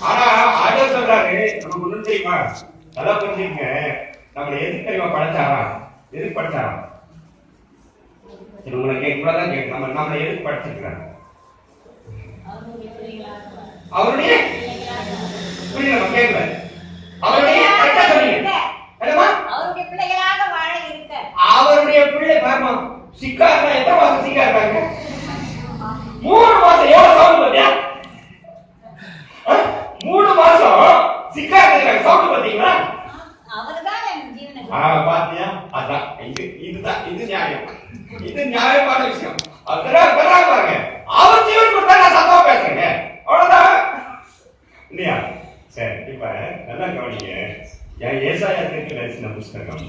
ஆனா ஆண்டவர் சொல்றாரு நமக்கு ஒண்ணும் தெரியுமா? நல்லா புரிஞ்சுங்க. நம்மளை எதுக்கு தெரியுமா படைச்சாரா? எதுக்கு படைச்சாரா? உங்களை இவ்வளவுதான் கேட்க நம்மளை எதுக்கு படைச்சிருக்கிறாங்க? அவருடைய புரியல நம்ம கேட்கல. அவருடைய கரெக்டா சொன்னீங்க. அவருடைய பிள்ளைகளாக வாழ இருக்க. அவருடைய பிள்ளை பாருமா சிக்காரா எத்தனை மாசம் சிக்கா இருக்காங்க? 3 மாசம். எவ்வளவு சவுண்ட் பாத்தியா? 3 மாசம் சிக்கா இருக்காங்க. சவுண்ட் பாத்தீங்களா? அவர்தான் என் ஜீவனை பாத்தியா? அதான் இது நியாயம். இது நியாயமான விஷயம். அதெல்லாம் பாருங்க. அவர் ஜீவன் கொடுத்தா நான் சத்தமா பேசுறேங்க. அவ்வளவுதான் இல்லையா? சரி, இப்ப நல்லா கவனிங்க. ஏசாயா தீர்க்கதரிசன புஸ்தகம்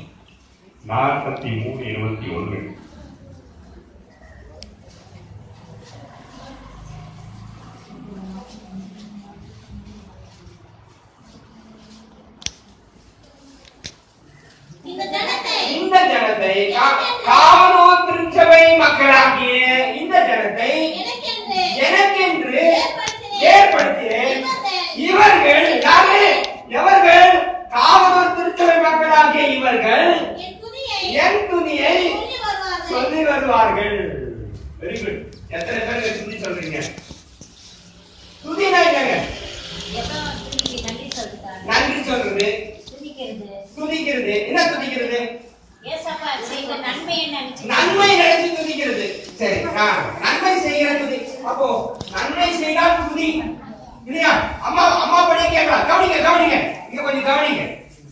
43:21. இந்த ஜனத்தை காவலூர் திருச்சபை மக்களாகிய இந்த ஜனத்தை எனக்கென்று ஏற்படுத்தினேன். இவர்கள் எவர்கள்? காவலூர் திருச்சபை மக்களாகிய இவர்கள் என் துதியை சொல்லி வருவார்கள். Very good. எத்தனை பேர் துதி சொல்றீங்க? துதினா என்னங்க? நன்றி சொல்றது, துதிக்கிறது. என்ன துதிக்கிறது? நன்மை நினைச்சு துதிக்கிறது. சரி, நன்மை செய்கிற துதி. அப்போ நன்மை செய்தால் துதி இல்லையா? அம்மா படிய கேட்கலாம். கவனிங்க இங்க கொஞ்சம் கவனிங்க.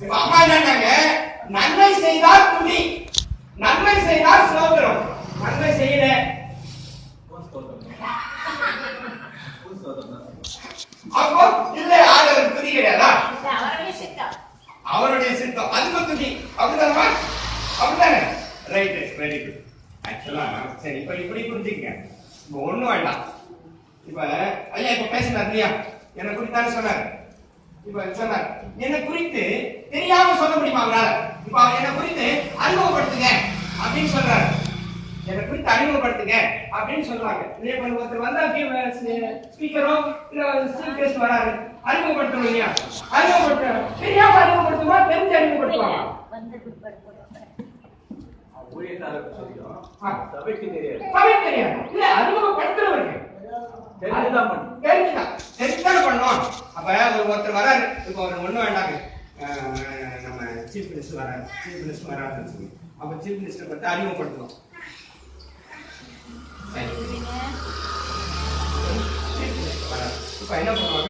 இப்ப அம்மா என்னன்னாங்க, நன்மை செய்தால் துதி, நன்மை செய்தால் ஸ்தோத்திரம். நன்மை செய்யல அப்போ இல்ல ஆண்டவர் துதி கிடையாதா? அவருடைய சித்தம் அதுக்கு துதி. அப்படிதானமா? அப்படிதானே? Right, very good. ஆக்சுவலா சரி, இப்ப இப்படி புரிஞ்சுக்கங்க. இப்ப ஒண்ணும் வேண்டாம். இப்ப ஐயா இப்ப பேசினார் இல்லையா? என்னை குறித்தானே சொன்னார். இப்ப சொன்னார், என்னை குறித்து தெரியாம சொல்ல முடியுமா அவரால்? இப்ப என்னை குறித்து அறிமுகப்படுத்துங்க அப்படின்னு சொல்றாரு. என்னை குறித்து அறிமுகப்படுத்துங்க அப்படின்னு சொல்றாங்க. இதே போல ஒருத்தர் வந்தா ஸ்பீக்கரோ இல்ல ஸ்டீல் பேஸ்ட் வராரு, அறிமுகப்படுத்தணும் இல்லையா? அறிமுகப்படுத்த தெரியாம அறிமுகப்படுத்துமா, தெரிஞ்சு அறிமுகப்படுத்துவாங்க? சபைக்கு தெரியாது. இல்ல அறிமுகப்படுத்துறவருக்கு தெரிஞ்சுதான் பண்ணணும். அப்ப ஒருத்தர் வராரு. இப்ப ஒரு ஒண்ணு வேண்டாங்க, நம்ம சீஃப் மினிஸ்டர் வராருன்னு சொல்லி அப்ப சீஃப் மினிஸ்டர் பத்தி அறிமுகப்படுத்தணும். இப்ப என்ன பண்ணுவாங்க?